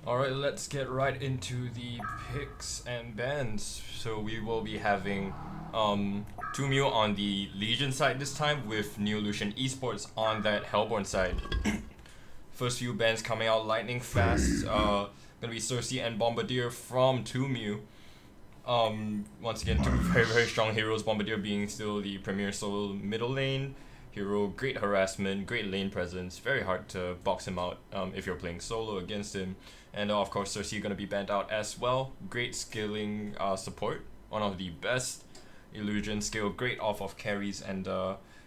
Alright, let's get right into the picks and bans. So we will be having 2 on the Legion side this time with Neolution Esports on that Hellborn side. First few bans coming out lightning fast. Gonna be Cersei and Bombardier from 2 once again, two very strong heroes. Bombardier being still the premier solo middle lane hero, great harassment, great lane presence, very hard to box him out if you're playing solo against him. And of course, Cersei gonna be banned out as well. Great skilling support, one of the best illusion skill, great off of carries, and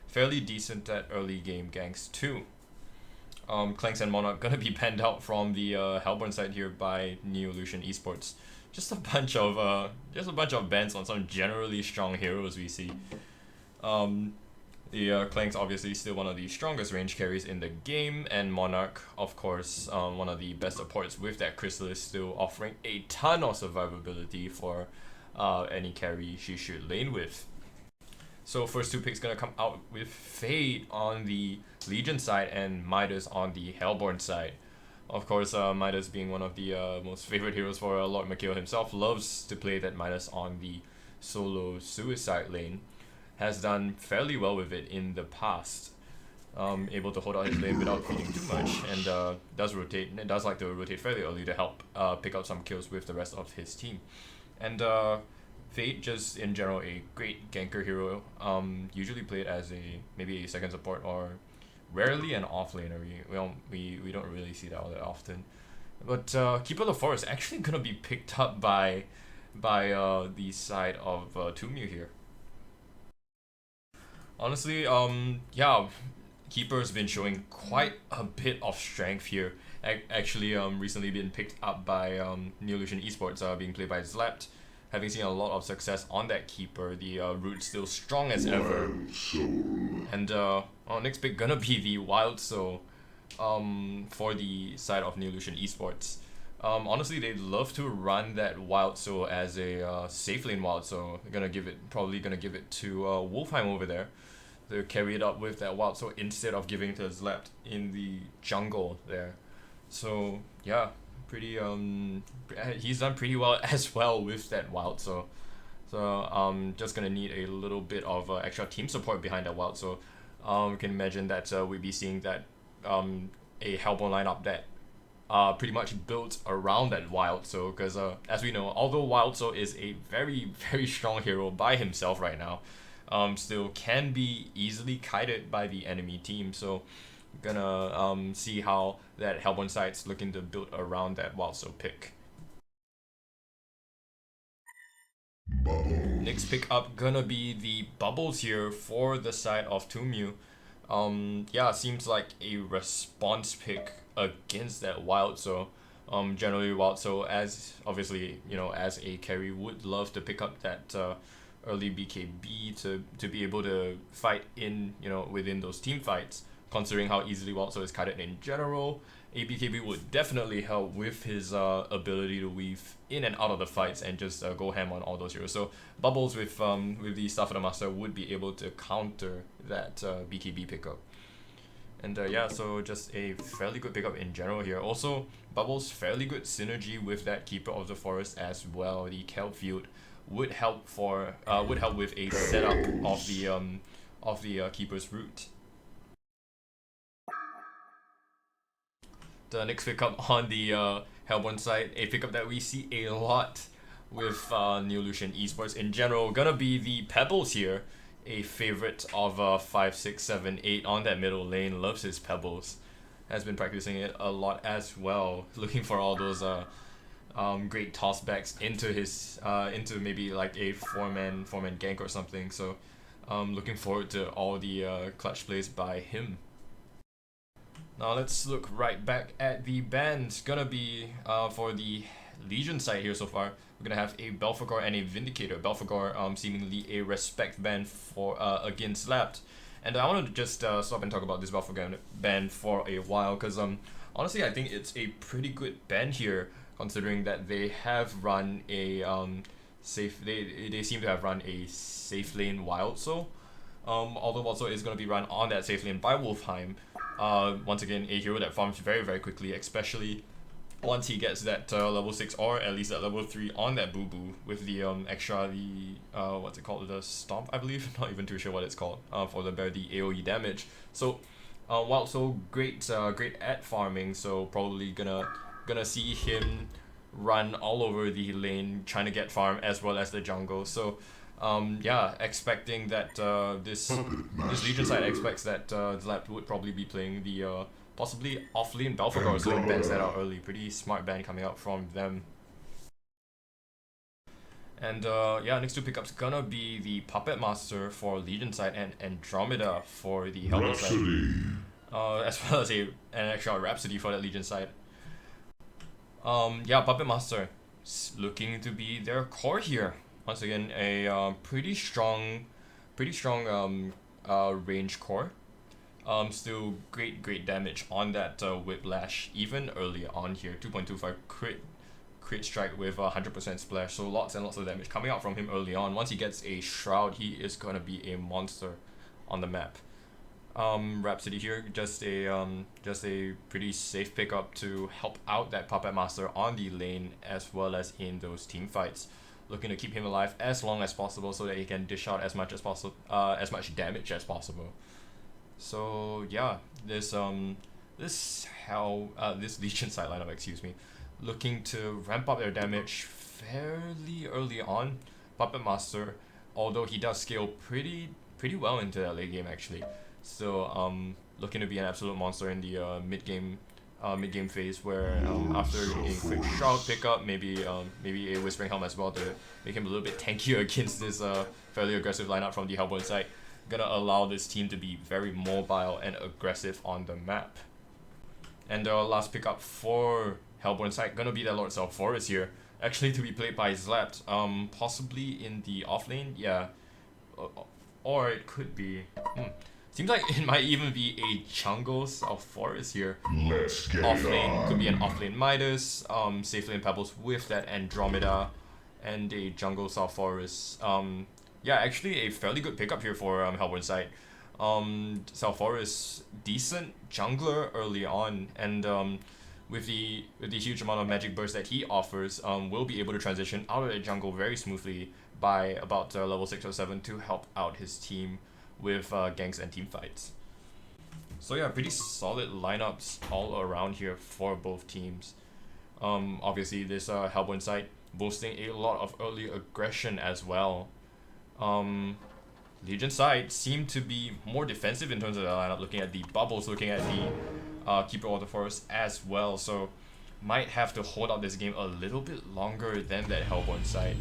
fairly decent at early game ganks too. Clanks and Monarch gonna be banned out from the Hellborn side here by Neolution Esports. Just a bunch of bans on some generally strong heroes we see. The Clank's obviously still one of the strongest range carries in the game, and Monarch, of course, one of the best supports with that Chrysalis, still offering a ton of survivability for any carry she should lane with. So first two picks gonna come out with Fade on the Legion side and Midas on the Hellborn side. Of course, Midas being one of the most favorite heroes for Lord Mikhail himself, loves to play that Midas on the solo suicide lane. Has done fairly well with it in the past. Able to hold out his lane without feeding too much, and does rotate. It does like to rotate fairly early to help pick up some kills with the rest of his team. And Fate, just in general, a great ganker hero. Usually played as maybe a second support or rarely an off laner. We don't really see that all that often. But Keeper of the Forest actually gonna be picked up by the side of Tumu here. Honestly, yeah, Keeper's been showing quite a bit of strength here. Actually, recently been picked up by Neolution Esports, being played by Zlapped. Having seen a lot of success on that Keeper, the root still strong as ever. And our next pick gonna be the Wild Soul, for the side of Neolution Esports. Honestly, they'd love to run that Wild Soul as a safe lane Wild Soul. Probably gonna give it to Wolfheim over there to carry it up with that Wild Soul instead of giving to Zlapped in the jungle there. So yeah, pretty he's done pretty well as well with that Wild Soul. So just gonna need a little bit of extra team support behind that Wild Soul. We can imagine that we'd be seeing that a Hellborn lineup that pretty much built around that Wild Soul, because as we know, although Wild Soul is a very strong hero by himself right now, still can be easily kited by the enemy team. So gonna see how that Hellborn side's looking to build around that Wild Soul pick. Next pick up gonna be the Bubbles here for the side of Tumu. Yeah, seems like a response pick against that Wild Soul. Generally Wild Soul, as obviously, as a carry, would love to pick up that early BKB to be able to fight in, within those team fights. Considering how easily Wild Soul is kited in general, a BKB would definitely help with his ability to weave in and out of the fights and just go ham on all those heroes. So Bubbles with the Staff of the Master would be able to counter that BKB pickup. And yeah, so just a fairly good pickup in general here. Also, Bubbles fairly good synergy with that Keeper of the Forest as well. The Kelp field would help with a setup of the Keeper's route. The next pickup on the Hellborn side, a pickup that we see a lot with Neolution Esports in general, gonna be the Pebbles here. A favorite of 5, 6, 7, 8 on that middle lane, loves his Pebbles. Has been practicing it a lot as well, looking for all those great tossbacks into maybe like a four-man gank or something. So looking forward to all the clutch plays by him. Now let's look right back at the bans. Gonna be for the Legion side here so far. We're gonna have a Belphegor and a Vindicator. Belphegor seemingly a respect ban for against Zlapped. And I wanted to just stop and talk about this Belphegor ban for a while, because honestly I think it's a pretty good ban here, considering that they have run a they seem to have run a safe lane Wild Soul. Although Wild Soul is gonna be run on that safe lane by Wolfheim. Once again, a hero that farms very quickly, especially once he gets that level 6 or at least that level 3 on that Boo Boo with the extra, what's it called, the Stomp, I believe, not even too sure what it's called, for the AoE damage. So while so great at farming, so probably gonna see him run all over the lane trying to get farm as well as the jungle. So yeah, expecting that this Legion side expects that Zlapped would probably be playing the possibly off-lane Belphegor, so he bans that out early. Pretty smart ban coming out from them. And yeah, next two pickups gonna be the Puppet Master for Legion side and Andromeda for the Hellboy side. As well as an extra Rhapsody for the Legion side. Yeah, Puppet Master looking to be their core here. Once again, a pretty strong range core. Still great damage on that Whiplash even early on here. 2.25 crit strike with 100% splash, so lots and lots of damage coming out from him early on. Once he gets a Shroud, he is gonna be a monster on the map. Rhapsody here, just a pretty safe pickup to help out that Puppet Master on the lane as well as in those team fights. Looking to keep him alive as long as possible so that he can dish out as much as possible, as much damage as possible. So yeah, this Legion side lineup, excuse me, looking to ramp up their damage fairly early on. Puppet Master, although he does scale pretty well into that late game actually. So looking to be an absolute monster in the mid game phase, where after a quick Shroud pickup, maybe a Whispering Helm as well to make him a little bit tankier against this fairly aggressive lineup from the Hellboy side. Gonna allow this team to be very mobile and aggressive on the map. And the last pickup for Hellborn side gonna be the Lord Zalforus here, actually to be played by Zlapped, possibly in the offlane, yeah, or it could be. Seems like it might even be a jungle Zalforus here. Offlane could be an offlane Midas, safe lane Pebbles with that Andromeda, and a jungle Zalforus. Yeah, actually a fairly good pickup here for Hellborn side. Zalforus, decent jungler early on, and with the huge amount of magic burst that he offers, will be able to transition out of the jungle very smoothly by about level 6 or 7 to help out his team with ganks and team fights. So yeah, pretty solid lineups all around here for both teams. Obviously this Hellborn side boasting a lot of early aggression as well. Legion side seem to be more defensive in terms of the lineup, looking at the bubbles, looking at the Keeper of the Forest as well, so might have to hold out this game a little bit longer than that Hellborn side.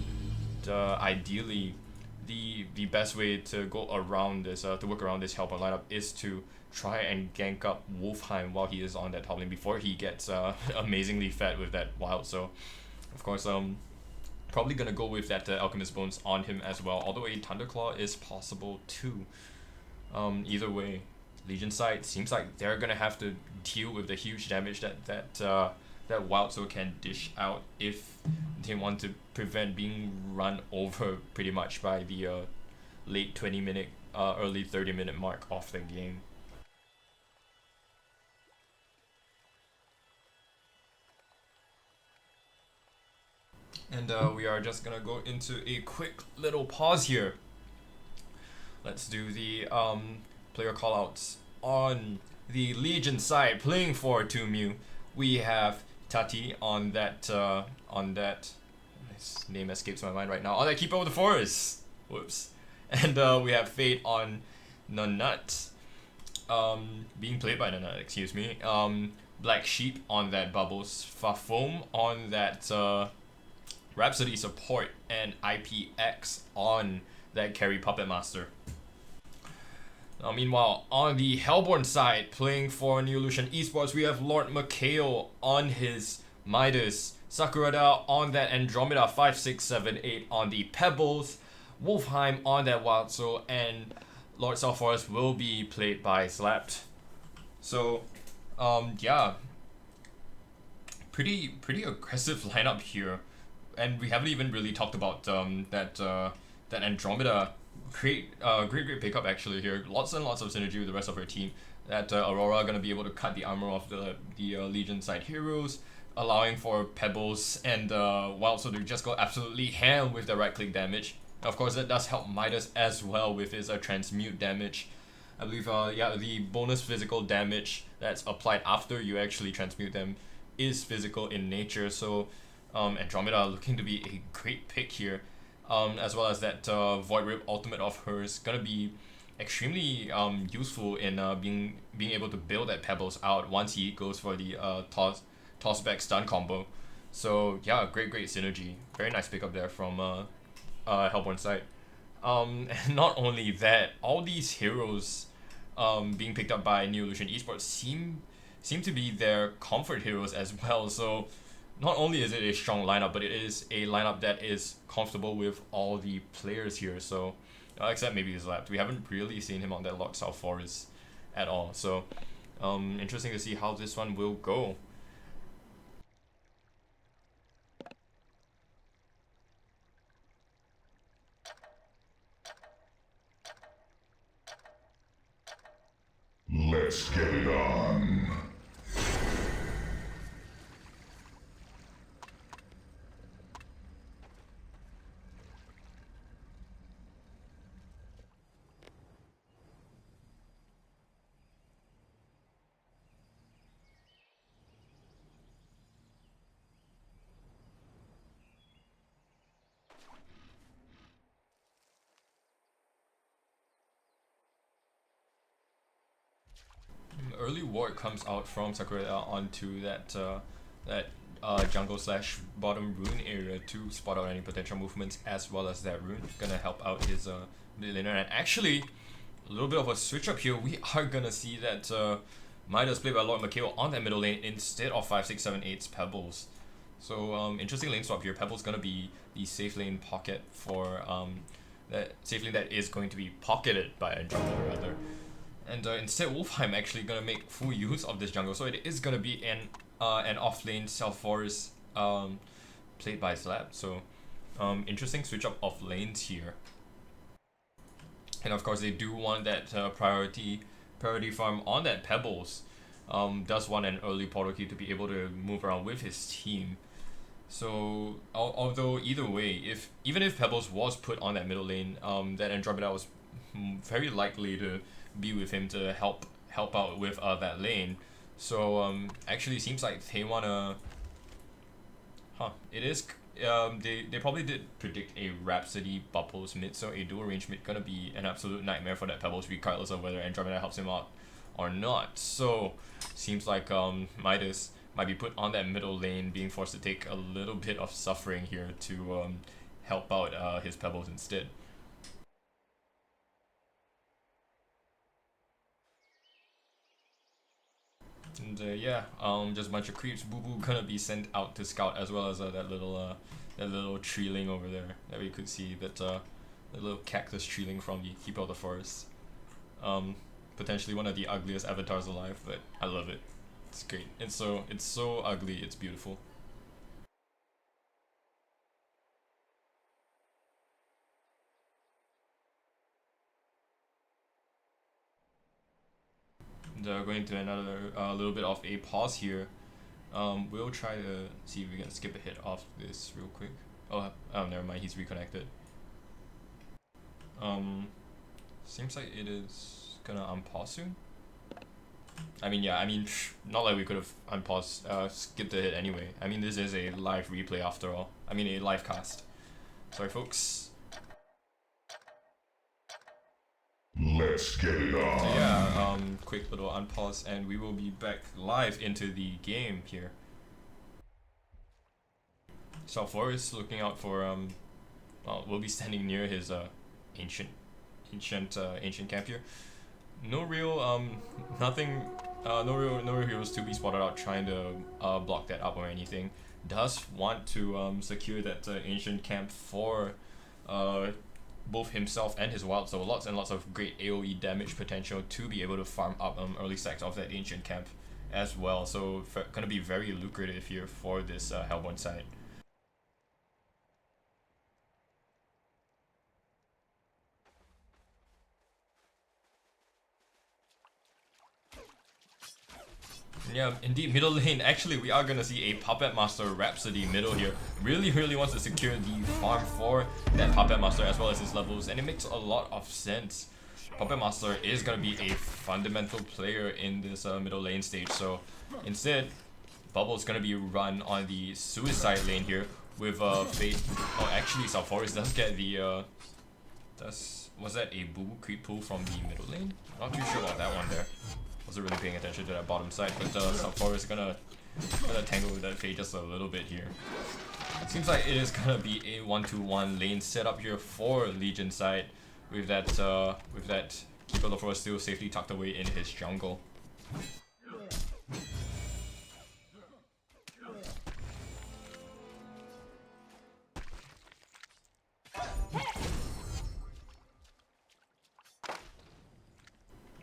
Ideally, the best way to go around this, to work around this Hellborn lineup is to try and gank up Wolfheim while he is on that top lane before he gets amazingly fed with that wild. So, of course, probably gonna go with that Alchemist Bones on him as well, although a Thunderclaw is possible too. Either way, Legion side seems like they're gonna have to deal with the huge damage that Wild Soul can dish out if they want to prevent being run over pretty much by the late 20-minute, early 30-minute mark of the game. And we are just gonna go into a quick little pause here. Let's do the player callouts on the Legion side. Playing for 2mu, we have Tati on that his name escapes my mind right now. On that Keeper of the Forest. Whoops. And we have Fate on Nanut, being played by Nanut, excuse me. Black Sheep on that Bubbles, Fafom on that Rhapsody support, and IPX on that carry Puppet Master. Now, meanwhile, on the Hellborn side, playing for Neolution Esports, we have Lord Mikhail on his Midas, Sakurada on that Andromeda 5678 on the Pebbles, Wolfheim on that Wild Soul, and Lord Zalforus will be played by Zlapped. So, yeah, pretty aggressive lineup here. And we haven't even really talked about that Andromeda great pickup actually here. Lots and lots of synergy with the rest of her team. That Aurora gonna be able to cut the armor of the Legion side heroes. allowing for Pebbles and Wildstorm to just go absolutely ham with the right click damage. Of course, that does help Midas as well with his transmute damage. I believe, yeah, the bonus physical damage that's applied after you actually transmute them is physical in nature. So, Andromeda looking to be a great pick here, as well as that Void Rip ultimate of hers gonna be extremely useful in being able to build that Pebbles out once he goes for the toss back stun combo. So yeah, great synergy. Very nice pickup there from Hellborn side. And not only that, all these heroes being picked up by Neolution Esports seem to be their comfort heroes as well. So not only is it a strong lineup, but it is a lineup that is comfortable with all the players here. So except maybe Zlapped. We haven't really seen him on that Locked South Forest at all. So interesting to see how this one will go. Let's get it on. Early ward comes out from Sakura onto that jungle slash bottom rune area to spot out any potential movements as well as that rune. Gonna help out his mid laner. And actually, a little bit of a switch up here. We are gonna see that Midas played by Lord Mikhail on that middle lane instead of 5, 6, 7, 8's Pebbles. So interesting lane swap here. Pebbles gonna be the safe lane pocket for that safe lane that is going to be pocketed by Andromeda rather. And instead, Wolfheim actually gonna make full use of this jungle, so it is gonna be an off lane South Forest played by Zlapped. So interesting switch up of lanes here. And of course, they do want that priority farm on that Pebbles. Does want an early portal key to be able to move around with his team. So although either way, even if Pebbles was put on that middle lane, that Andromeda was very likely to be with him to help out with that lane. So actually seems like they wanna it is they probably did predict a Rhapsody Bubbles mid, so a dual range mid gonna be an absolute nightmare for that Pebbles regardless of whether Andromeda helps him out or not. So seems like Midas might be put on that middle lane, being forced to take a little bit of suffering here to help out his Pebbles instead. And yeah, just a bunch of creeps. Boo Boo gonna be sent out to scout, as well as that little treeling over there that we could see, that the little cactus treeling from the Keeper of the Forest. Potentially one of the ugliest avatars alive, but I love it. It's great. It's so ugly. It's beautiful. And, going to another little bit of a pause here. We'll try to see if we can skip ahead off this real quick. Oh, never mind. He's reconnected. Seems like it is gonna unpause soon. I mean, yeah. I mean, not like we could have unpaused, skipped ahead anyway. I mean, this is a live replay after all. I mean, a live cast. Sorry, folks. Let's get it on. So yeah, quick little unpause, and we will be back live into the game here. South Forest looking out for well, we'll be standing near his ancient camp here. No real nothing, no real heroes to be spotted out trying to block that up or anything. Does want to secure that ancient camp for both himself and his wild, so lots and lots of great AoE damage potential to be able to farm up early stacks of that ancient camp as well. So gonna be very lucrative here for this Hellborn side. Yeah, indeed, middle lane. Actually, we are gonna see a Puppet Master Rhapsody middle here. Really wants to secure the farm for that Puppet Master as well as his levels, and it makes a lot of sense. Puppet Master is gonna be a fundamental player in this middle lane stage, so instead, Bubble's gonna be run on the suicide lane here with Fate. Oh, actually, Salforus does get the was that a Boo creep pull from the middle lane? Not too sure about that one there. Wasn't really paying attention to that bottom side, but Salforus is gonna tangle with that Fate just a little bit here. Seems like it is gonna be a 1-2-1 lane setup here for Legion side with that Keeper of the Forest still safely tucked away in his jungle.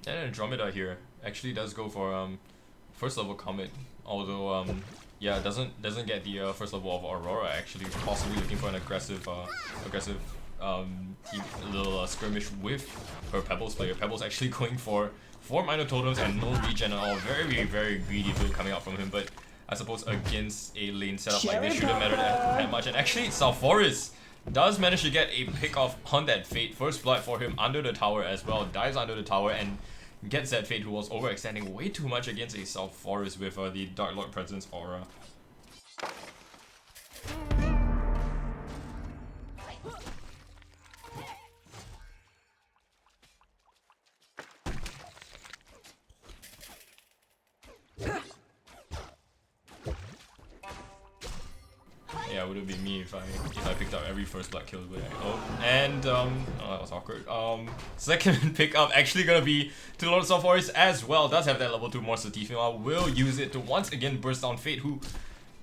And Andromeda here actually does go for first level Comet, although yeah, doesn't get the first level of Aurora actually, possibly looking for an aggressive team, little skirmish with her Pebbles player. Pebbles actually going for 4 minor totems and no regen at all. Very greedy build coming out from him, but I suppose against a lane setup like this shouldn't matter that much. And actually Salforus does manage to get a pick off on that Fate. First blood for him under the tower as well. Dives under the tower and gets that Fate who was overextending way too much against a Salforus with the Dark Lord Presence aura. Yeah, it would be me if I picked up every first blood kill. But oh, and oh, that was awkward. Second pickup actually gonna be to the Lord of Salforus as well. Does have that level 2 Monster Teeth. Will use it to once again burst down Fate, who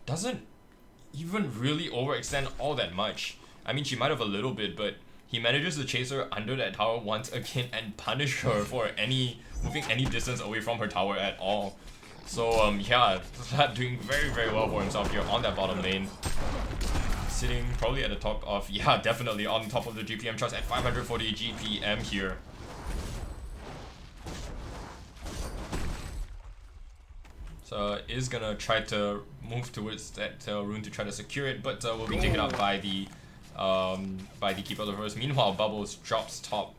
doesn't even really overextend all that much. I mean, she might have a little bit, but he manages to chase her under that tower once again and punish her for moving any distance away from her tower at all. So yeah, Zlapped doing very well for himself here on that bottom lane. Sitting probably at the top of, yeah, definitely on top of the GPM charts at 540 GPM here. So is gonna try to move towards that rune to try to secure it, but will be taken out by the Keeper of the Forest. Meanwhile, Bubbles drops top.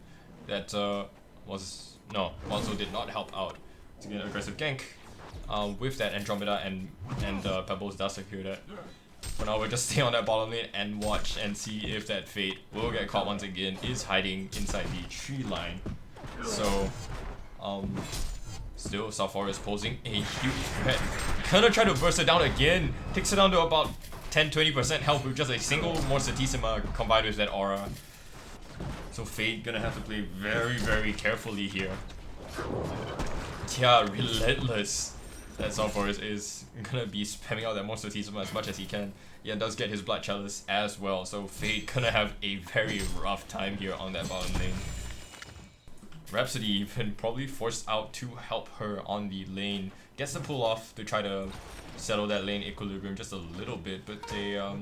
That also did not help out to get an aggressive gank. With that Andromeda and Pebbles does secure that. For now, we'll just stay on that bottom lane and watch and see if that Fate will get caught once again. Is hiding inside the tree line. So, still Salforus posing a huge threat. Gonna try to burst it down again. Takes it down to about 10-20% health with just a single more Satissima combined with that aura. So Fate gonna have to play very carefully here. Yeah, relentless. That Salforus is gonna be spamming out that Monster Teasma as much as he can. Yeah, does get his Blood Chalice as well, so Fate gonna have a very rough time here on that bottom lane. Rhapsody even probably forced out to help her on the lane. Gets the pull off to try to settle that lane equilibrium just a little bit, but a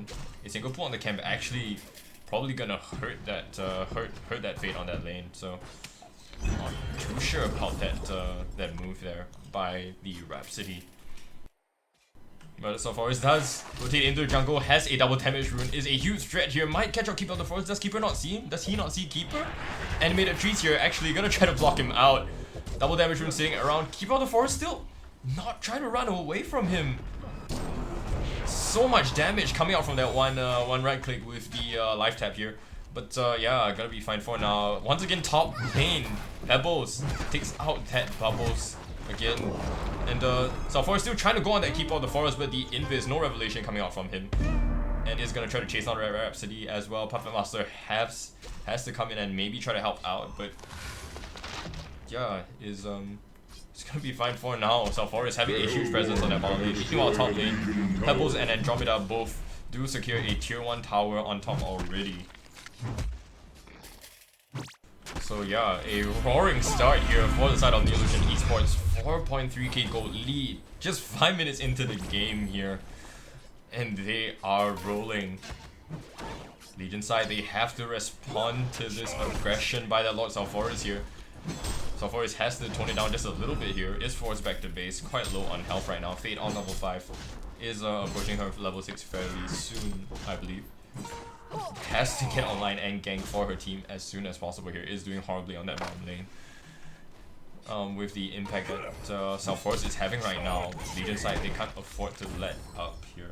single pull on the camp actually probably gonna hurt that Fate on that lane. So not too sure about that move there by the Rhapsody. But Salforus does rotate into the jungle, has a double damage rune, is a huge threat here, might catch out Keeper of the Forest. Does Keeper not see him? Does he not see Keeper? Animated trees here, actually gonna try to block him out. Double damage rune sitting around. Keeper of the Forest still not trying to run away from him. So much damage coming out from that one right click with the life tap here. But yeah, gonna be fine for now. Once again, top lane. Pebbles takes out that Bubbles again. And Salforus still trying to go on that Keeper of the Forest, but the Invis, no revelation coming out from him. And is gonna try to chase down Rhapsody as well. Puppet Master has to come in and maybe try to help out, but yeah, it's gonna be fine for now. Salforus having a huge presence on that bottom lane. Meanwhile, top lane, Pebbles and Andromeda both do secure a tier 1 tower on top already. So yeah, a roaring start here for the side of Neolution Esports. 4.3k gold lead, just 5 minutes into the game here, and they are rolling. Legion side, they have to respond to this aggression by the Lord Salforus here. Salforce has to tone it down just a little bit here. Is forced back to base, quite low on health right now. Fate on level 5 is approaching her level 6 fairly soon, I believe. Has to get online and gank for her team as soon as possible here. Is doing horribly on that bottom lane. With the impact that Salforce is having right now, Legion side, they can't afford to let up here.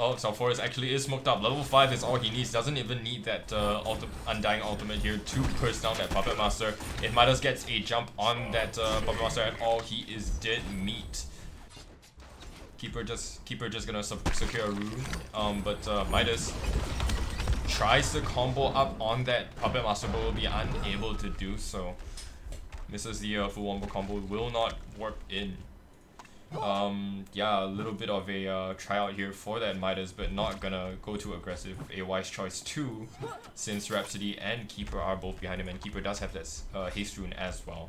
Oh, Salforce actually is smoked up. Level 5 is all he needs. Doesn't even need that Undying ultimate here to burst down that Puppet Master. If Midas gets a jump on that Puppet Master at all, he is dead meat. Keeper just gonna secure a rune. But Midas tries to combo up on that Puppet Master, but will be unable to do so. Misses the full wombo combo. Will not warp in. Yeah, a little bit of a tryout here for that Midas, but not gonna go too aggressive. A wise choice too, since Rhapsody and Keeper are both behind him, and Keeper does have that haste rune as well.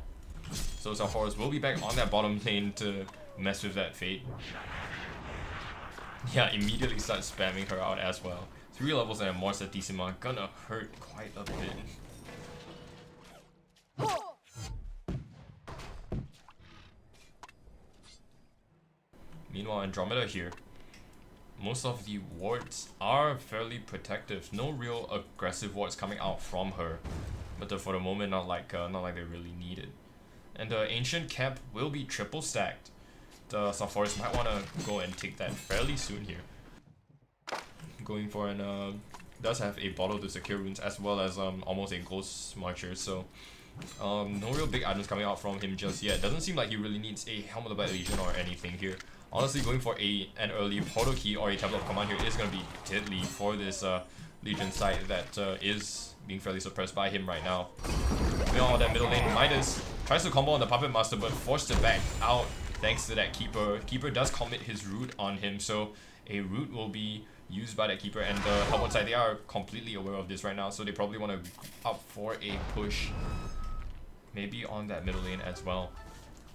So Salforce will be back on that bottom lane to mess with that Fate. Yeah, immediately start spamming her out as well. 3 levels and a more Certissima gonna hurt quite a bit. Meanwhile, Andromeda here. Most of the wards are fairly protective. No real aggressive wards coming out from her, but for the moment, not like they really need it. And the Ancient Cap will be triple stacked. The Salforce might want to go and take that fairly soon here. Going for an does have a bottle to secure runes as well as almost a Ghost Marcher. So no real big items coming out from him just yet. Doesn't seem like he really needs a Helm of the Black Legion or anything here. Honestly, going for an early Portal Key or a Tablet of Command here is going to be deadly for this Legion side that is being fairly suppressed by him right now. On that middle lane, Midas tries to combo on the Puppet Master but forced to back out thanks to that Keeper. Keeper does commit his root on him, so a root will be used by that Keeper, and the Helm side, they are completely aware of this right now, so they probably want to up for a push. Maybe on that middle lane as well.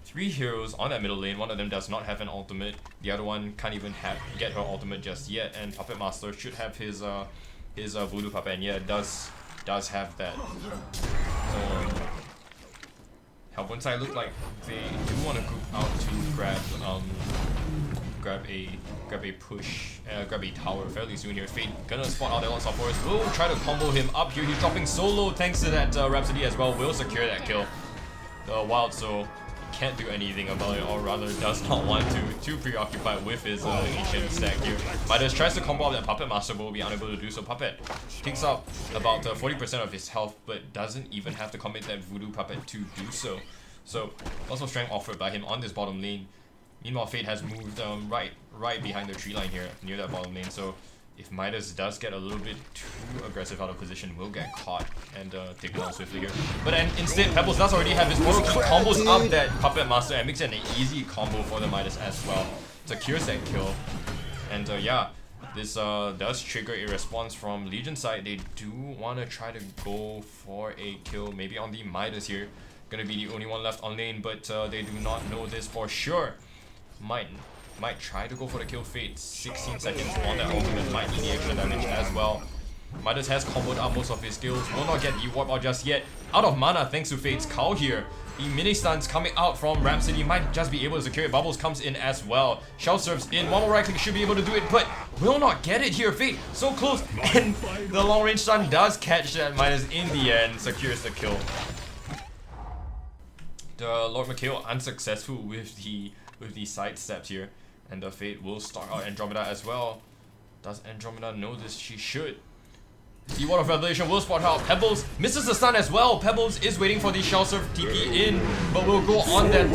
3 heroes on that middle lane. One of them does not have an ultimate. The other one can't even get her ultimate just yet. And Puppet Master should have his Voodoo Puppet. And yeah, does have that. So Help side look like they do want to group out to grab a push, grab a tower fairly soon here. Fate gonna spot out that lots of forest. Will try to combo him up here. He's dropping so low thanks to that Rhapsody as well. Will secure that kill. The Wild Soul can't do anything about it, or rather does not want to. Too preoccupied with his ancient stack here. Midas tries to combo up that Puppet Master, but will be unable to do so. Puppet picks up about 40% of his health, but doesn't even have to commit that Voodoo Puppet to do so. So lots of strength offered by him on this bottom lane. Meanwhile, Fate has moved right behind the tree line here, near that bottom lane. So if Midas does get a little bit too aggressive out of position, will get caught and taken out swiftly here. But then instead, Pebbles does already have his Portal Key, combos up that Puppet Master and makes it an easy combo for the Midas as well. Secures that kill. And yeah, this does trigger a response from Legion side. They do want to try to go for a kill, maybe on the Midas here. Gonna be the only one left on lane, but they do not know this for sure. Might try to go for the kill. Fate 16 seconds on that ultimate, might need the extra damage as well. Midas has comboed up most of his skills, will not get the warp out just yet. Out of mana thanks to Fate's Cow here. The mini stuns coming out from Rhapsody, might just be able to secure it. Bubbles comes in as well. Shell serves in, one more right click should be able to do it, but will not get it here. Fate so close, and the long range stun does catch that Midas in the end, secures the kill. The Lord Mikhail unsuccessful with the side steps here, and the Fate will stalk out Andromeda as well. Does Andromeda know this? She should. The Word of Revelation will spot out. Pebbles misses the stun as well. Pebbles is waiting for the Shell Surf TP in, but will go on that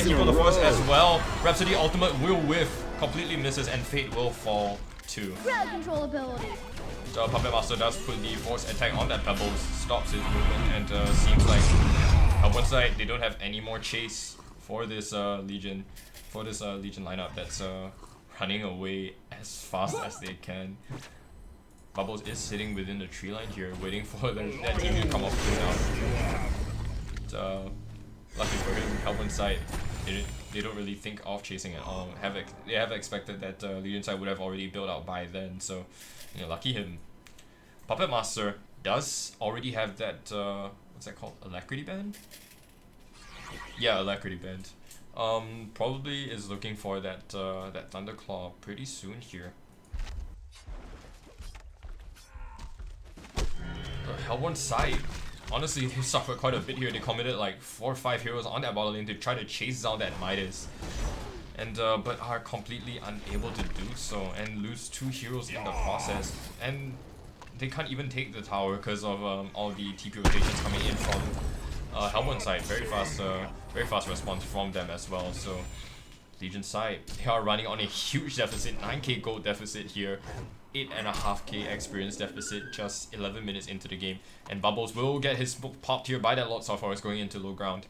Keeper of the Forest as well. Rhapsody ultimate will whiff, completely misses, and Fate will fall too. Crowd control ability. The Puppet Master does put the force attack on that Pebbles, stops his movement, and seems like on one side they don't have any more chase for this Legion lineup that's running away as fast as they can. Bubbles is sitting within the tree line here, waiting for that team to come off cooldown. Lucky for him, Help side they don't really think of chasing at all. They have expected that Legion side would have already built out by then, so you know, lucky him. Puppet Master does already have that what's that called? Alacrity Band? Yeah, Alacrity Band. Probably is looking for that that Thunderclaw pretty soon here. Hellborn side, honestly, they suffered quite a bit here. They committed like 4 or 5 heroes on that bottom lane to try to chase down that Midas, and but are completely unable to do so and lose 2 heroes in the process. And they can't even take the tower because of all the TP rotations coming in from Hellborn side. Very fast response from them as well. So Legion side, they are running on a huge deficit, 9k gold deficit here, 8.5k experience deficit just 11 minutes into the game. And Bubbles will get his smoke popped here by that Lord Sulphurus going into low ground.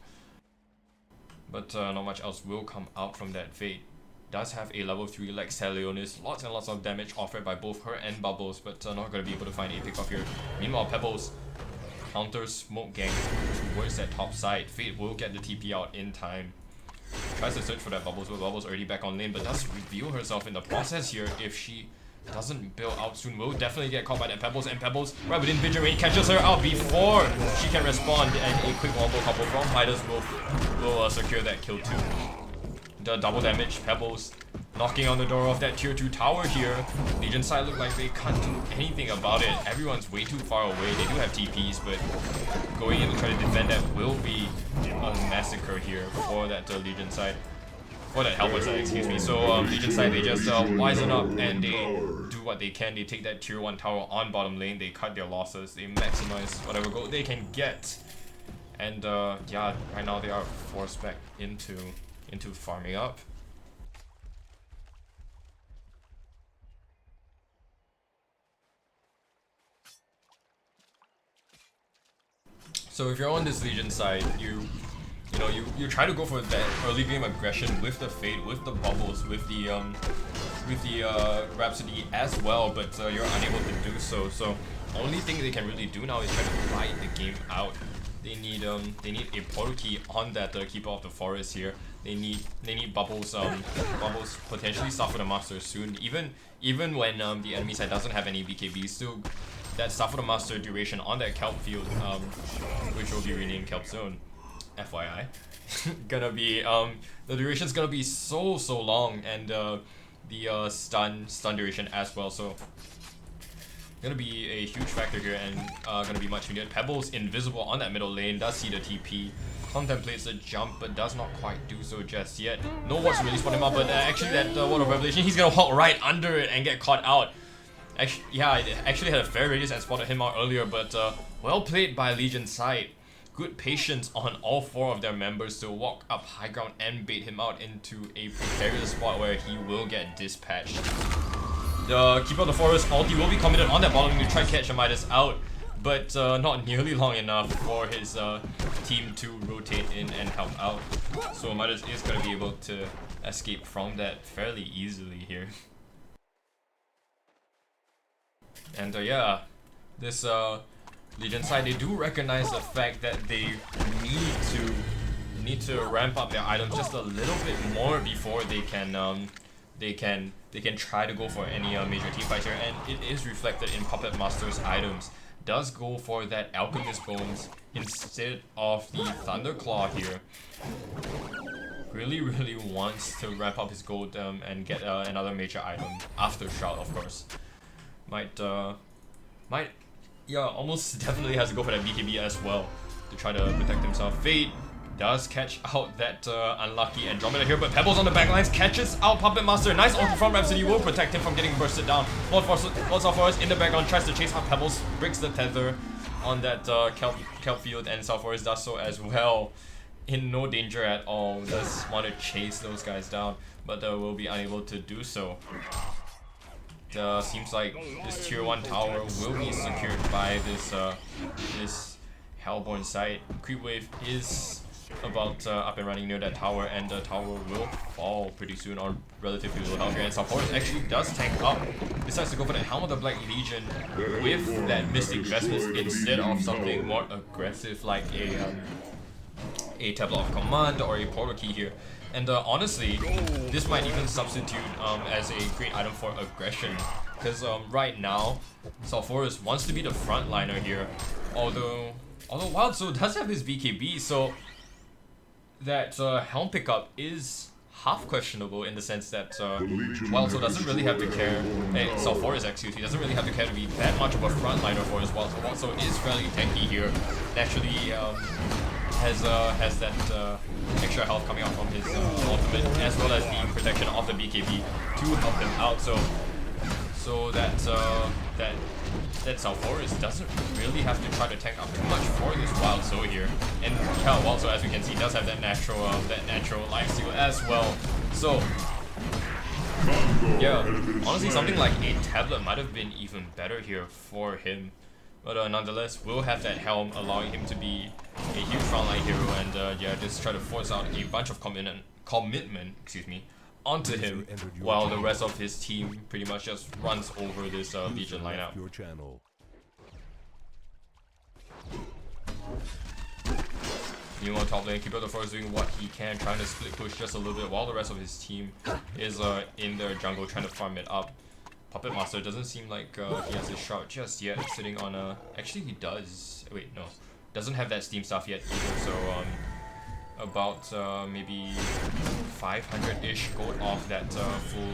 But not much else will come out from that Fate. Does have a level 3 Lex Talionis, lots and lots of damage offered by both her and Bubbles, but not going to be able to find a pick off here. Meanwhile, Pebbles counters Smoke Gang towards that top side. Fate will get the TP out in time. Tries to search for that Bubbles, but Bubbles already back on lane, but does reveal herself in the process here. If she doesn't build out soon, will definitely get caught by that Pebbles, and Pebbles right within vision range catches her out before she can respond, and a quick wombo couple from Midas will secure that kill too. The double damage, Pebbles knocking on the door of that tier 2 tower here. Legion side look like they can't do anything about it. Everyone's way too far away. They do have TPs, but going in to try to defend that will be a massacre here for that Legion side. For that Hellborn side, excuse me. So Legion side, they just wisen up and they do what they can. They take that tier 1 tower on bottom lane. They cut their losses. They maximize whatever gold they can get. And yeah, right now they are forced back into farming up. So if you're on this Legion side, you try to go for that early game aggression with the Fate, with the Bubbles, with the Rhapsody as well, but you're unable to do so. So only thing they can really do now is try to ride the game out. They need a portal key on that Keeper of the Forest here. They need Bubbles Bubbles potentially suffer the Master soon. Even when the enemy side doesn't have any BKB, still that Suffer the Master duration on that Kelp field, which will be renamed Kelp Zone, FYI, gonna be the duration's gonna be so long, and the stun duration as well. So gonna be a huge factor here, and gonna be much needed. Pebbles invisible on that middle lane, does see the TP, contemplates the jump, but does not quite do so just yet. No wards to really spot him out, but actually that Word of Revelation, he's gonna walk right under it and get caught out. Actually, yeah, it actually had a fair radius and spotted him out earlier, but well played by Legion side. Good patience on all 4 of their members to walk up high ground and bait him out into a precarious spot where he will get dispatched. The Keeper of the Forest ulti will be committed on that bottom lane to try to catch a Midas out, but not nearly long enough for his team to rotate in and help out. So Midas is going to be able to escape from that fairly easily here. And yeah, this Legion side, they do recognize the fact that they need to ramp up their items just a little bit more before they can try to go for any major team fights here, and it is reflected in Puppet Master's items. Does go for that Alchemist Bones instead of the Thunderclaw here. Really wants to ramp up his gold and get another major item after Shroud, of course. Yeah, almost definitely has to go for that BKB as well to try to protect himself. Fate does catch out that unlucky Andromeda here, but Pebbles on the backlines catches out Puppet Master. Nice ulti from Rhapsody will protect him from getting bursted down. Lord Sulphurus in the background tries to chase out Pebbles, breaks the tether on that Kelp field, and Sulphurus does so as well. In no danger at all, does want to chase those guys down, but will be unable to do so. Seems like this tier 1 tower will be secured by this Hellborn site. Creep wave is about up and running near that tower, and the tower will fall pretty soon on relatively low health here. And Sulphurus actually does tank up, decides to go for the Helm of the Black Legion with that Mystic Vestments instead of something more aggressive like a tablet of command or a portal key here. And honestly, this might even substitute as a great item for aggression. Because right now, Zlapped wants to be the frontliner here. Although Wild Soul does have his BKB, so that helm pickup is half questionable in the sense that Wild Soul doesn't really have to care. Zlapped, excuse me, doesn't really have to care to be that much of a frontliner for his Wild Soul. Wild Soul is fairly tanky here. Naturally, has that extra health coming out from his ultimate, as well as the protection of the BKB to help him out. So that Zlapped doesn't really have to try to tank up too much for this Wild Soul here. And yeah, Wild Soul, as we can see, does have that natural life steal as well. So yeah, honestly, something like a tablet might have been even better here for him. But nonetheless, we'll have that helm allowing him to be a huge frontline hero and yeah, just try to force out a bunch of commitment, excuse me, onto him, while the rest of his team pretty much just runs over this Legion lineup. Meanwhile, top lane, Keeper of the Forest doing what he can, trying to split push just a little bit, while the rest of his team is in their jungle trying to farm it up. Puppet Master doesn't seem like he has his shot just yet, sitting on a... Actually, he does. Wait, no. Doesn't have that Steam stuff yet either, so about maybe 500-ish gold off that full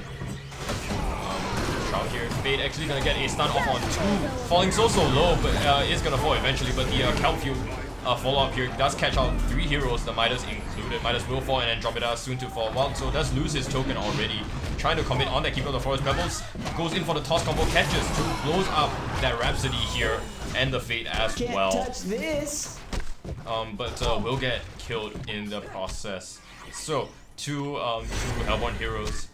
shot here. Fade actually gonna get a stun off on 2, falling so low, but is gonna fall eventually, but the Kelp Field follow-up here does catch out 3 heroes, the Midas included. Midas will fall and Andromeda soon to fall. Wild Soul does lose his token already, trying to commit on that Keeper of the Forest. Pebbles goes in for the toss combo, catches, blows up that Rhapsody here, and the Fate as well. Can't touch this! But will get killed in the process. So, two Hellborn heroes,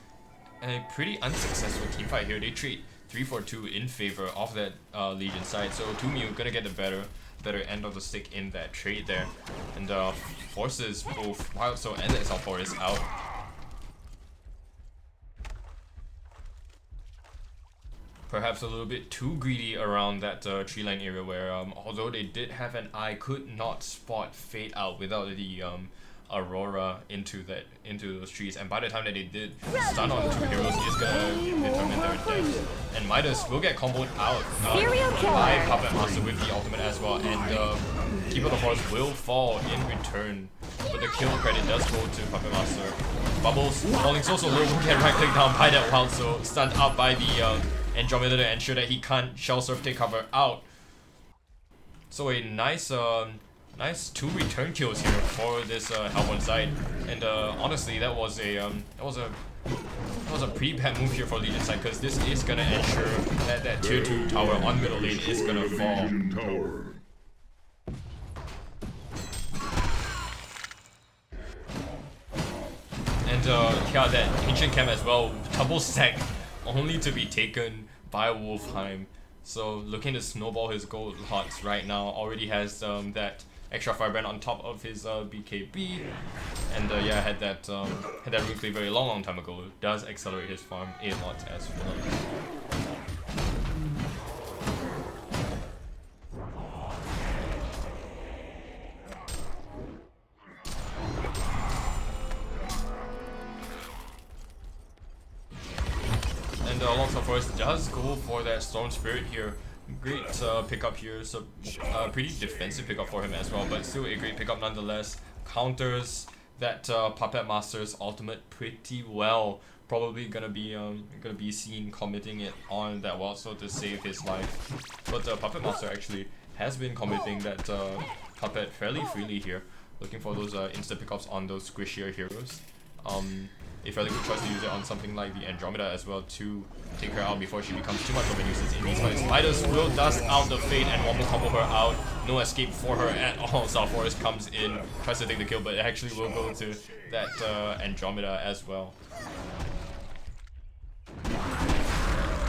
a pretty unsuccessful team fight here. They trade 3 for 2 in favor of that Legion side, so Tumiu gonna get the better end of the stick in that trade there, and forces both Wild Soul and Zlapped out. Perhaps a little bit too greedy around that tree line area where, although they did have an eye, could not spot Fate out without the Aurora into those trees, and by the time that they did, stun on 2 heroes is gonna determine their death. And Midas will get comboed out by Puppet Master with the ultimate as well, and Keeper of the Forest will fall in return, but the kill credit does go to Puppet Master. Bubbles falling so low, will get right clicked down by that Wild Soul, stunned out by the Andromeda to ensure that he can't Shell Surf take cover out. So a nice 2 return kills here for this Hellborn side, and honestly, that was a pretty bad move here for Legion side, because this is gonna ensure that that tier 2 tower on middle lane is gonna fall. And yeah, that Ancient Camp as well, double stack, only to be taken by Wolfheim. So looking to snowball his gold lots right now, already has that extra Firebrand on top of his BKB, and yeah, had that Rune Cleaver a long time ago. Does accelerate his farm a lot as well. And Alongside Forest does go for that Storm Spirit here. Great pickup here, so pretty defensive pickup for him as well, but still a great pickup nonetheless. Counters that Puppet Master's ultimate pretty well. Probably gonna be seen committing it on that Wild Soul to save his life. But Puppet Master actually has been committing that Puppet fairly freely here, looking for those instant pickups on those squishier heroes. A fairly good choice to use it on something like the Andromeda as well to take her out before she becomes too much of a nuisance in these fights. Midas will dust out the Fate and wombo combo her out. No escape for her at all. Zlapped comes in, tries to take the kill, but it actually will go to that Andromeda as well.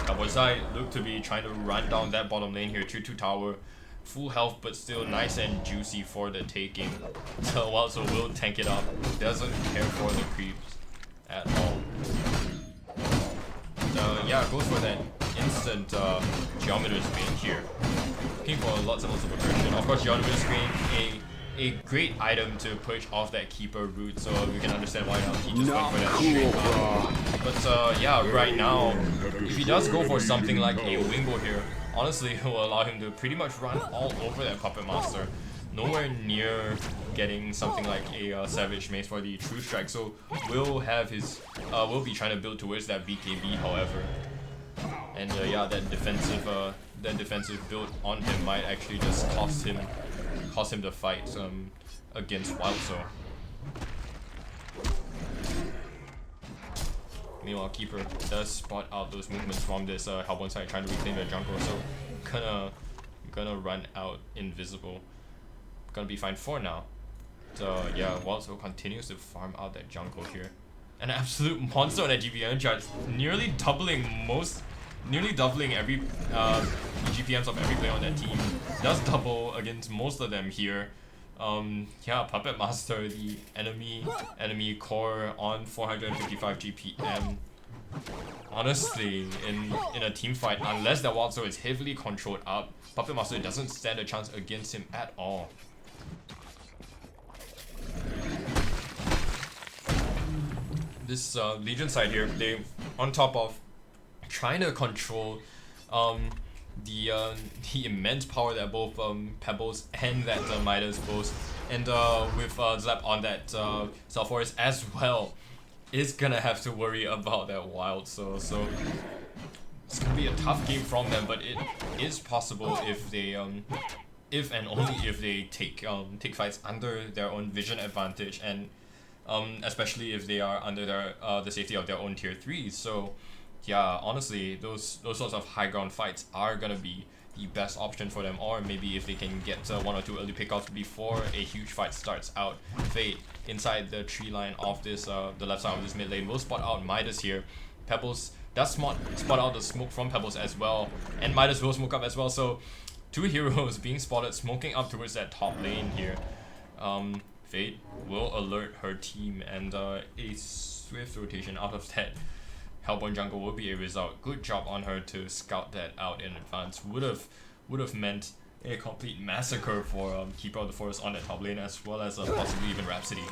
Cowboy side look to be trying to run down that bottom lane here. 2-2 tower. Full health, but still nice and juicy for the taking. So Wild Soul will tank it up. Doesn't care for the creeps at all. Yeah, goes for that instant Geometer Screen here. Looking for lots and lots of aggression. Of course, Geometer Screen, a a great item to push off that keeper route, so we can understand why he just went for that straight up. But yeah, right now, if he does go for something like a wingbo here, honestly, it will allow him to pretty much run all over that Puppet Master. Nowhere near getting something like a Savage Mace for the True Strike, so will be trying to build towards that BKB, however. And yeah, that defensive build on him might actually just cost him the fight against Wildso. Meanwhile, Keeper does spot out those movements from this Hellborn side, trying to reclaim the jungle, so gonna run out invisible. Gonna be fine for now. So yeah, Wildso continues to farm out that jungle here. An absolute monster on that GPM charge, nearly doubling every GPMs of every player on that team. Does double against most of them here. Yeah, Puppet Master, the enemy core on 455 GPM. Honestly, in a team fight, unless that Wildso is heavily controlled up, Puppet Master doesn't stand a chance against him at all. This Legion side here, they on top of trying to control the immense power that both Pebbles and that Midas boast, and with Zlapped on that South Forest as well, is gonna have to worry about that Wild. So it's gonna be a tough game from them, but it is possible if they if and only if they take fights under their own vision advantage, and especially if they are under their the safety of their own tier 3s. So yeah, honestly, those sorts of high ground fights are gonna be the best option for them, or maybe if they can get 1 or 2 early pickouts before a huge fight starts out. Fate inside the tree line of this the left side of this mid lane will spot out Midas here. Pebbles does spot out the smoke from Pebbles as well, and Midas will smoke up as well. So 2 heroes being spotted smoking up towards that top lane here. Fate will alert her team, and a swift rotation out of that Hellborn jungle will be a result. Good job on her to scout that out in advance. Would have meant a complete massacre for Keeper of the Forest on that top lane, as well as possibly even Rhapsody.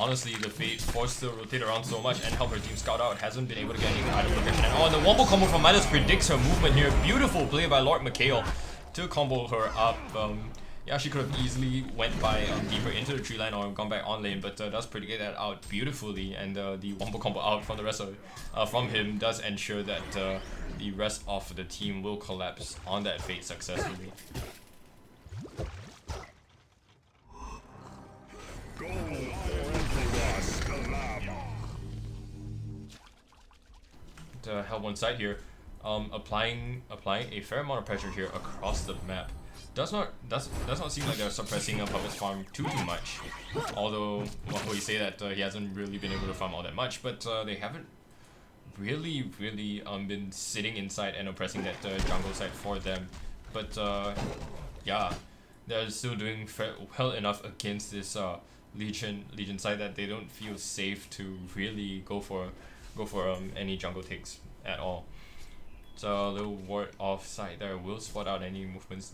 Honestly, the Fate forced to rotate around so much and help her team scout out, hasn't been able to get any item protection at all. And the wombo combo from Midas predicts her movement here. Beautiful play by Lord Mikhail to combo her up. Yeah, she could have easily went by deeper into the tree line or gone back on lane, but does predict that out beautifully. And the wombo combo out from the rest of from him does ensure that the rest of the team will collapse on that Fate successfully. Hellborn side here, applying a fair amount of pressure here across the map. Does not seem like they're suppressing a Puppet's farm too much. Although, well, we say that he hasn't really been able to farm all that much, but they haven't really been sitting inside and oppressing that jungle side for them. But yeah, they're still doing well enough against this Legion side that they don't feel safe to really go for any jungle takes at all. So a little ward off side there will spot out any movements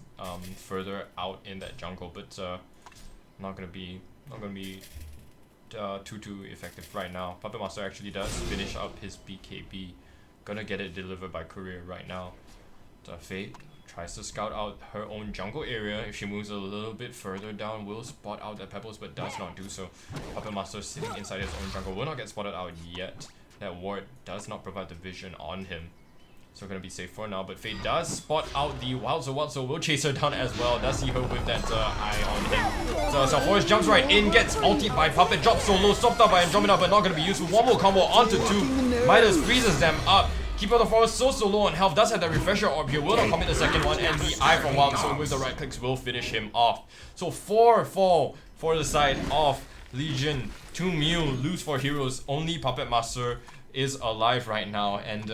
further out in that jungle, but not gonna be too effective right now. Puppet Master actually does finish up his BKB, gonna get it delivered by courier right now. Fate tries to scout out her own jungle area. If she moves a little bit further down, will spot out the Pebbles, but does not do so. Puppet Master sitting inside his own jungle will not get spotted out yet. That ward does not provide the vision on him, so gonna be safe for now. But Fate does spot out the Wild, so will chase her down as well. Does see her with that eye on him. So South Forest jumps right in, gets ulted by Puppet, drops so low, stopped up by Andromeda, but not gonna be useful. One more combo onto 2. Midas freezes them up. Keeper of the Forest so low on health, does have that refresher orb here, will not commit the second one, and the eye from Wild, so with the right clicks will finish him off. So 4 fall for the side of Legion. 2 Mew, lose 4 heroes, only Puppet Master is alive right now, and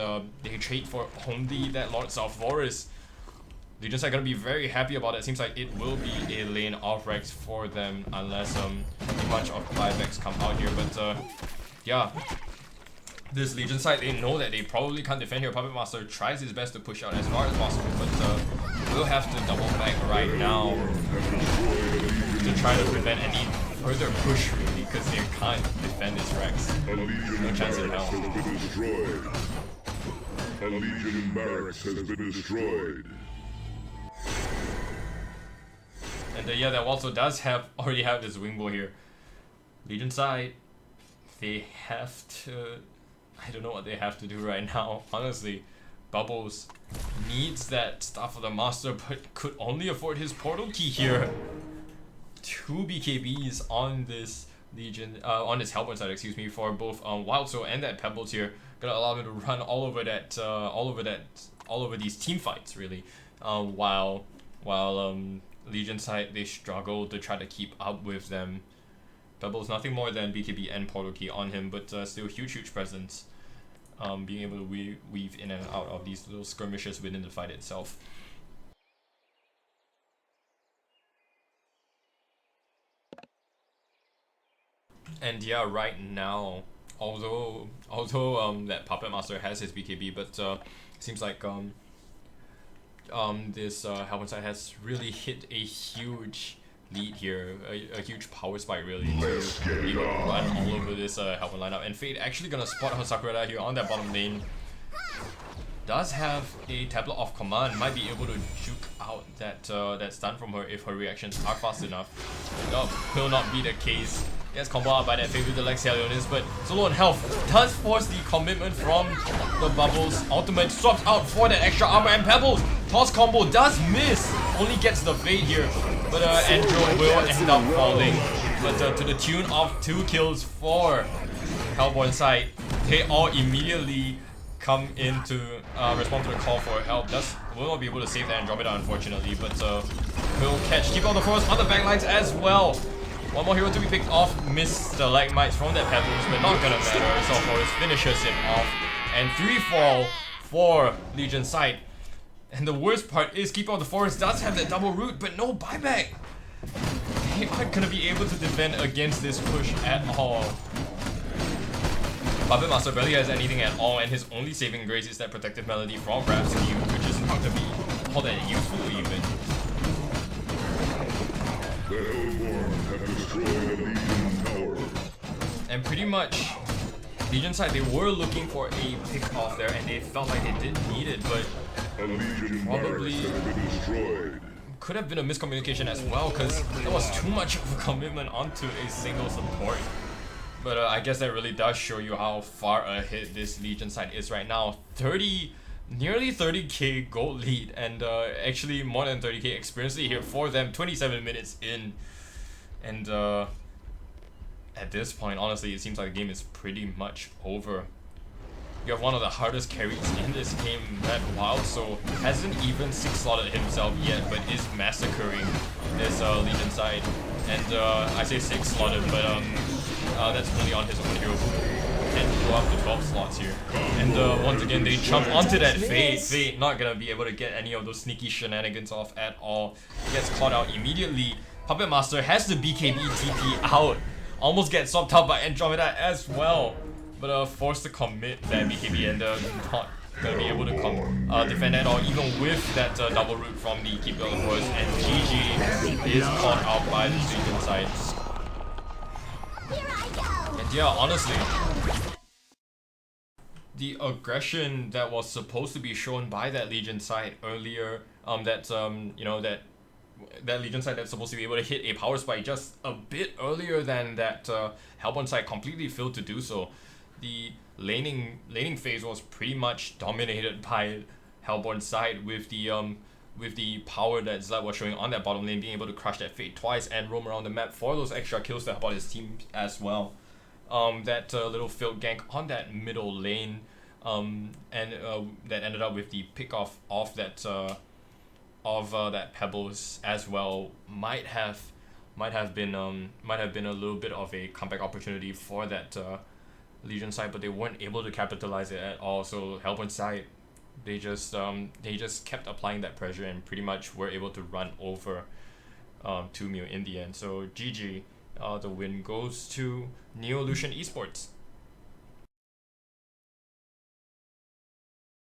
they trade for only that Lord South Forest. Legions are gonna be very happy about it. Seems like it will be a lane of Rex for them unless a bunch of buybacks come out here. But yeah, this Legion side, they know that they probably can't defend here. Puppet Master tries his best to push out as far as possible, but we'll have to double back right now to try to prevent any further push, really, because they can't defend this Rex. No chance in hell. A Legion barracks has been destroyed. And yeah, that also does already have this Wingbow here. Legion side, they have to... I don't know what they have to do right now. Honestly, Bubbles needs that Staff of the Master, but could only afford his portal key here. 2 BKBs on this Legion, on this Hellborn side, excuse me, for both Wild Soul and that Pebbles here. Gonna allow him to run all over these team fights, really. While Legion side, they struggle to try to keep up with them. Pebbles nothing more than BKB and portal key on him, but still huge presence. Being able to weave in and out of these little skirmishes within the fight itself. And yeah, right now, although that Puppet Master has his BKB, but seems like this Hellborn side has really hit a huge lead here, a huge power spike really to be able to run all over this Hellborn lineup. And Fade actually gonna spot her Sakura here on that bottom lane. Does have a tablet of command, might be able to juke out that stun from her if her reactions are fast enough. No, will not be the case. Gets combo out by that Fade with the Lexalionis, but solo on health does force the commitment from the Bubbles. Ultimate swaps out for that extra armor, and Pebbles toss combo does miss. Only gets the Fade here, but Andrew will end up falling. But to the tune of 2 kills for Hellborn side, they all immediately come in to respond to the call for help. Will not be able to save the Andromeda, unfortunately, but will catch Keep Out the Forest on the backlines as well. One more hero to be picked off, missed the Stalagmites from that Pebbles, but not gonna matter. South Forest finishes him off, and 3 fall for Legion side. And the worst part is Keep Out the Forest does have that double root, but no buyback. They aren't gonna be able to defend against this push at all. Puppet Master barely has anything at all, and his only saving grace is that protective melody from Rhapsody, which is not gonna be all that useful even. The Hellborn have destroyed a Legion tower. And pretty much, Legion side, they were looking for a pick off there, and they felt like they didn't need it, but A Legion probably barracks has been destroyed. could have been a miscommunication as well, because there was too much of a commitment onto a single support. But I guess that really does show you how far ahead this Legion side is right now. Nearly 30k gold lead, and actually more than 30k experience lead here for them. 27 minutes in, and at this point, honestly, it seems like the game is pretty much over. You have one of the hardest carries in this game, that Wild Soul hasn't even 6-slotted himself yet, but is massacring this Legion side. And I say 6-slotted, but that's only on his own hero who can go up to 12 slots here. And once again, they jump onto that Fade. Fade not gonna be able to get any of those sneaky shenanigans off at all. Gets caught out immediately. Puppet Master has the BKB TP out. Almost gets swapped out by Andromeda as well. But forced to commit that BKB, and not gonna be able to defend at all, even with that double root from the Keep Out the Forest. And GG is caught out by the Legion side. And yeah, honestly, the aggression that was supposed to be shown by that Legion side earlier, that Legion side that's supposed to be able to hit a power spike just a bit earlier than that Hellborn side completely failed to do so. The laning phase was pretty much dominated by Hellborn side, with the power that Zlapped was showing on that bottom lane, being able to crush that Fade twice and roam around the map for those extra kills to help out his team as well. That little field gank on that middle lane, and that ended up with the pick off of that Pebbles as well, might have been a little bit of a comeback opportunity for that Legion side, but they weren't able to capitalize it at all. So Hellpoint side, they just kept applying that pressure and pretty much were able to run over 2 mil in the end. So GG, the win goes to Neo Lucian Esports.